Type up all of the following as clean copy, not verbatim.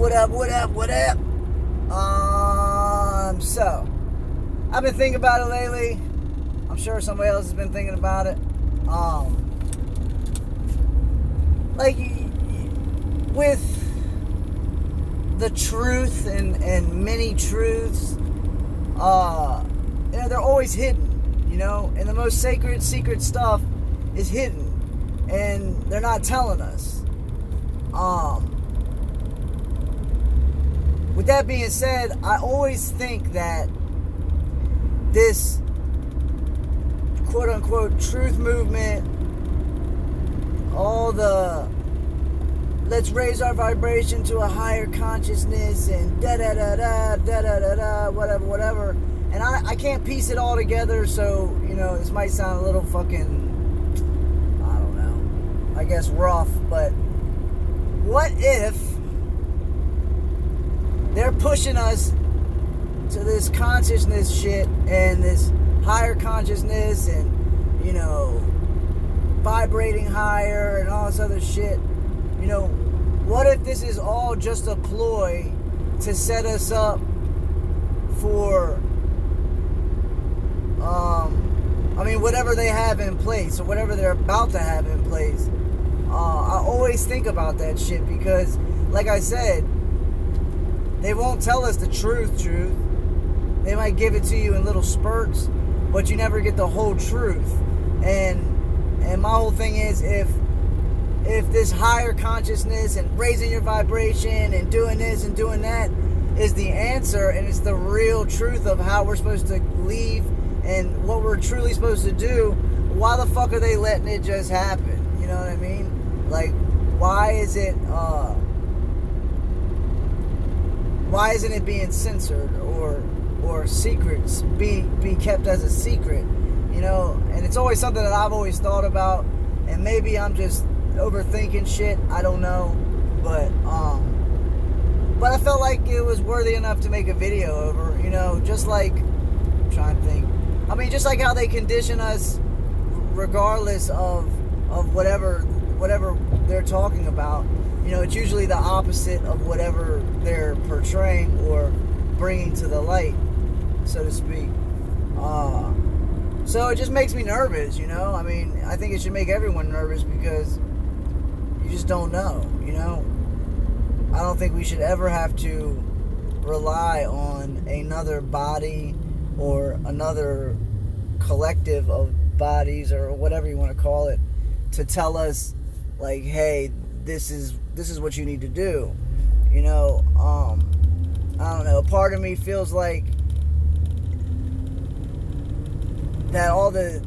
What up? So, I've been thinking about it lately. I'm sure somebody else has been thinking about it. Like, with the truth and many truths, they're always hidden, and the most sacred, secret stuff is hidden, and they're not telling us. With that being said, I always think that this quote-unquote truth movement, all the let's raise our vibration to a higher consciousness and da-da-da-da, whatever. And I can't piece it all together, so, this might sound a little fucking, I don't know, I guess rough, but what if they're pushing us to this consciousness shit and this higher consciousness and, vibrating higher and all this other shit? What if this is all just a ploy to set us up for, whatever they have in place or whatever they're about to have in place? I always think about that shit because, like I said, they won't tell us the truth. They might give it to you in little spurts, but you never get the whole truth. And my whole thing is, if this higher consciousness and raising your vibration and doing this and doing that is the answer, and it's the real truth of how we're supposed to leave and what we're truly supposed to do, why the fuck are they letting it just happen? You know what I mean? Like, why isn't it being censored or secrets be kept as a secret? And it's always something that I've always thought about, and maybe I'm just overthinking shit, I don't know, but I felt like it was worthy enough to make a video over, just like, I'm trying to think, just like how they condition us regardless of whatever they're talking about. It's usually the opposite of whatever they're portraying or bringing to the light, so to speak. So it just makes me nervous, I think it should make everyone nervous because you just don't know, I don't think we should ever have to rely on another body or another collective of bodies or whatever you want to call it to tell us, like, hey, this is what you need to do. I don't know, part of me feels like that all the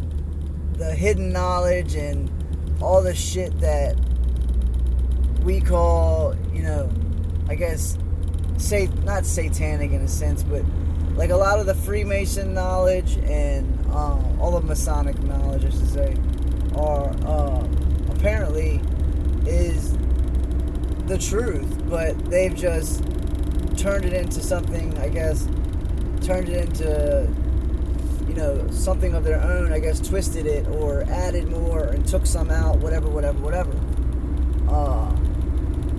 hidden knowledge and all the shit that we call, I guess, not satanic in a sense, but like a lot of the Freemason knowledge and all the Masonic knowledge, I should say, are apparently is the truth, but they've just turned it into something, I guess, something of their own, I guess, twisted it or added more and took some out, whatever.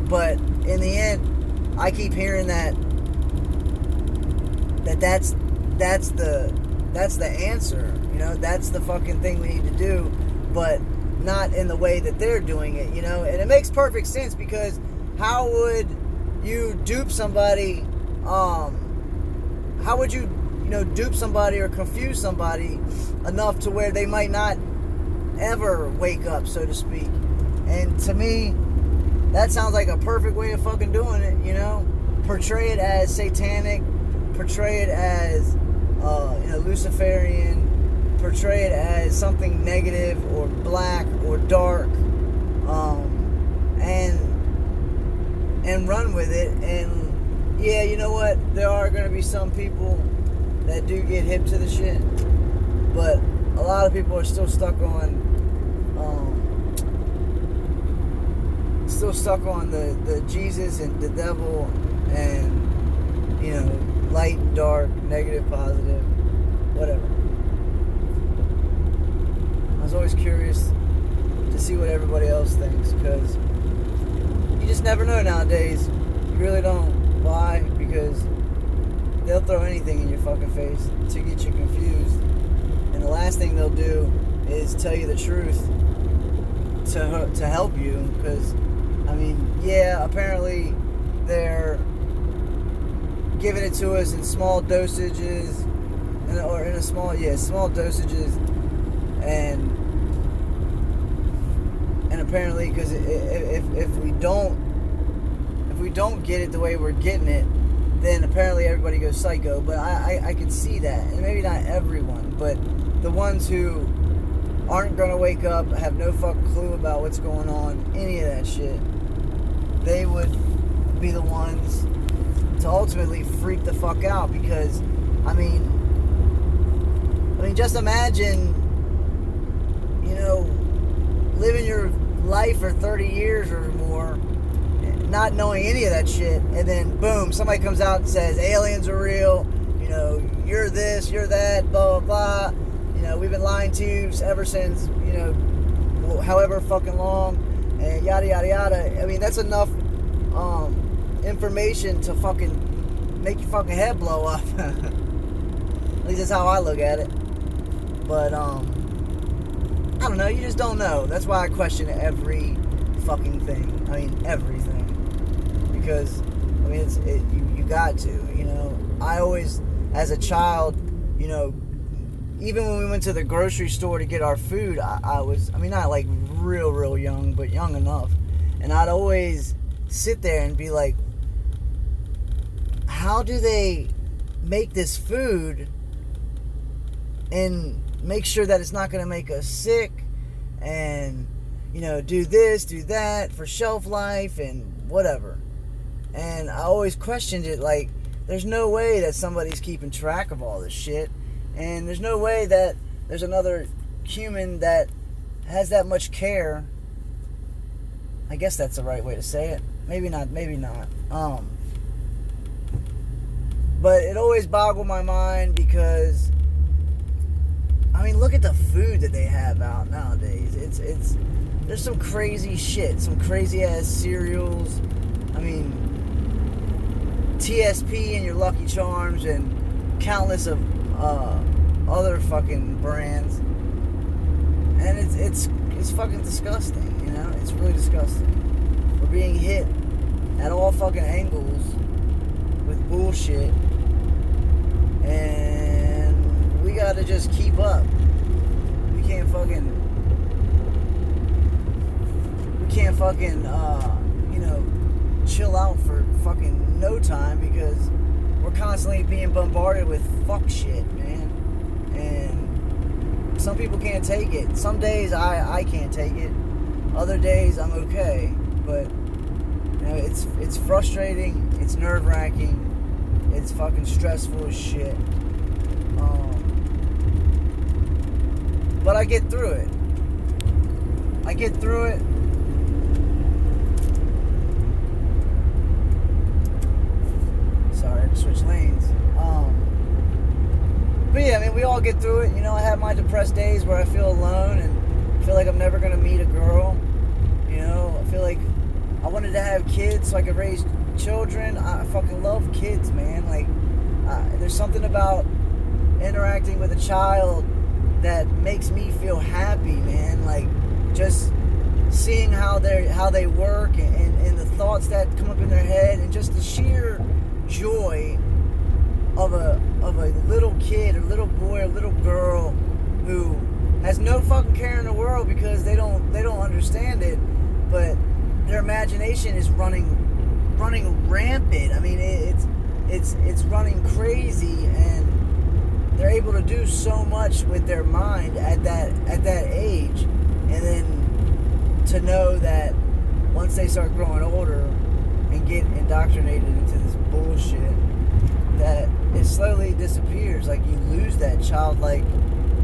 But in the end, I keep hearing that's the answer, that's the fucking thing we need to do, but not in the way that they're doing it, and it makes perfect sense because how would you dupe somebody, dupe somebody or confuse somebody enough to where they might not ever wake up, so to speak? And to me, that sounds like a perfect way of fucking doing it, portray it as satanic, portray it as Luciferian, portray it as something negative or black or dark, and run with it. And yeah, you know what? There are going to be some people that do get hip to the shit, but a lot of people are still stuck on the Jesus and the devil and light, dark, negative, positive, whatever. I was always curious to see what everybody else thinks, because you just never know nowadays. really don't. Why? Because they'll throw anything in your fucking face to get you confused. And the last thing they'll do is tell you the truth to help you. Because, I mean, yeah, apparently they're giving it to us in small dosages, or in small dosages, and apparently, because if we don't get it the way we're getting it, then apparently everybody goes psycho. But I can see that, and maybe not everyone, but the ones who aren't gonna wake up, have no fucking clue about what's going on, any of that shit, they would be the ones to ultimately freak the fuck out. Because I mean just imagine, living your life for 30 years or more, not knowing any of that shit, and then boom, somebody comes out and says aliens are real, you're this, you're that, blah blah blah, we've been lying to you ever since, however fucking long, and yada yada yada. I mean, that's enough information to fucking make your fucking head blow up. At least that's how I look at it. But I don't know, you just don't know. That's why I question every fucking thing. I mean, everything. Because, I mean, you got to, I always, as a child, even when we went to the grocery store to get our food, I was, not like real young, but young enough. And I'd always sit there and be like, how do they make this food and make sure that it's not going to make us sick, and do this, do that for shelf life and whatever. And I always questioned it, like, there's no way that somebody's keeping track of all this shit, and there's no way that there's another human that has that much care. I guess that's the right way to say it. Maybe not. But it always boggled my mind because, look at the food that they have out nowadays. It's there's some crazy shit, some crazy ass cereals. TSP and your Lucky Charms and countless of other fucking brands, and it's fucking disgusting. It's really disgusting. We're being hit at all fucking angles with bullshit, and we gotta just keep up. We can't fucking chill out for fucking no time, because we're constantly being bombarded with fuck shit, man. And some people can't take it. Some days I can't take it. Other days I'm okay. But it's frustrating. It's nerve-wracking. It's fucking stressful as shit. But I get through it. Sorry, I had to switch lanes. But yeah, we all get through it. I have my depressed days where I feel alone and feel like I'm never gonna meet a girl. I feel like I wanted to have kids so I could raise children. I fucking love kids, man. Like, there's something about interacting with a child that makes me feel happy, man. Like, just seeing how they work, and the thoughts that come up in their head, and just the sheer joy of a little kid or little boy or little girl who has no fucking care in the world, because they don't understand it, but their imagination is running rampant. It's running crazy, and they're able to do so much with their mind at that age. And then to know that once they start growing older and get indoctrinated into this bullshit, that it slowly disappears. Like, you lose that childlike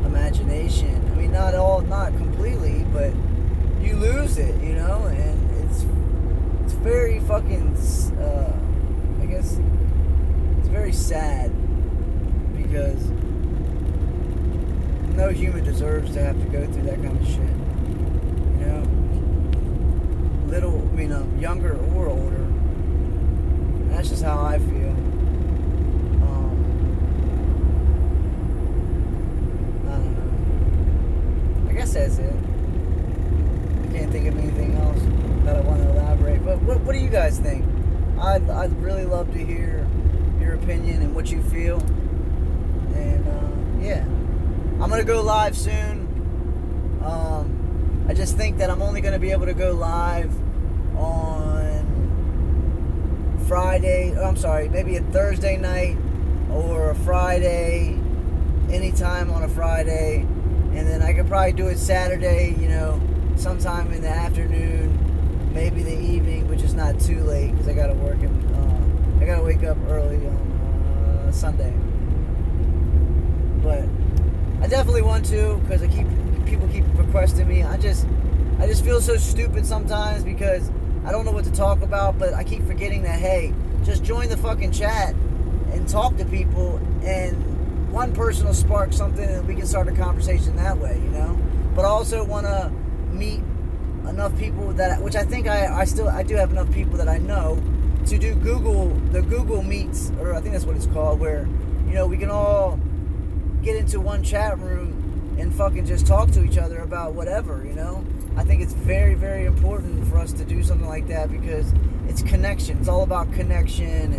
imagination. Not completely, but you lose it, and it's very fucking, I guess, it's very sad, because no human deserves to have to go through that kind of shit. Younger or older. guys think. I'd really love to hear your opinion and what you feel. And yeah, I'm gonna go live soon. I just think that I'm only gonna be able to go live on Friday. I'm sorry, maybe a Thursday night or a Friday, anytime on a Friday, and then I could probably do it Saturday. Sometime in the afternoon, maybe the evening, which is not too late because I gotta work and I gotta wake up early on Sunday. But I definitely want to because people keep requesting me. I just feel so stupid sometimes because I don't know what to talk about, but I keep forgetting that, hey, just join the fucking chat and talk to people, and one person will spark something and we can start a conversation that way, But I also want to meet enough people which I think I do have enough people that I know to do the Google Meets, or I think that's what it's called, where, we can all get into one chat room and fucking just talk to each other about whatever, I think it's very, very important for us to do something like that because it's connection. It's all about connection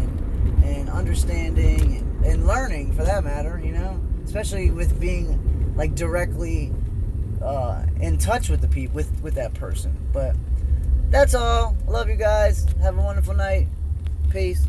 and understanding and learning, for that matter, especially with being like directly in touch with the people, with that person. But that's all. I love you guys. Have a wonderful night. Peace.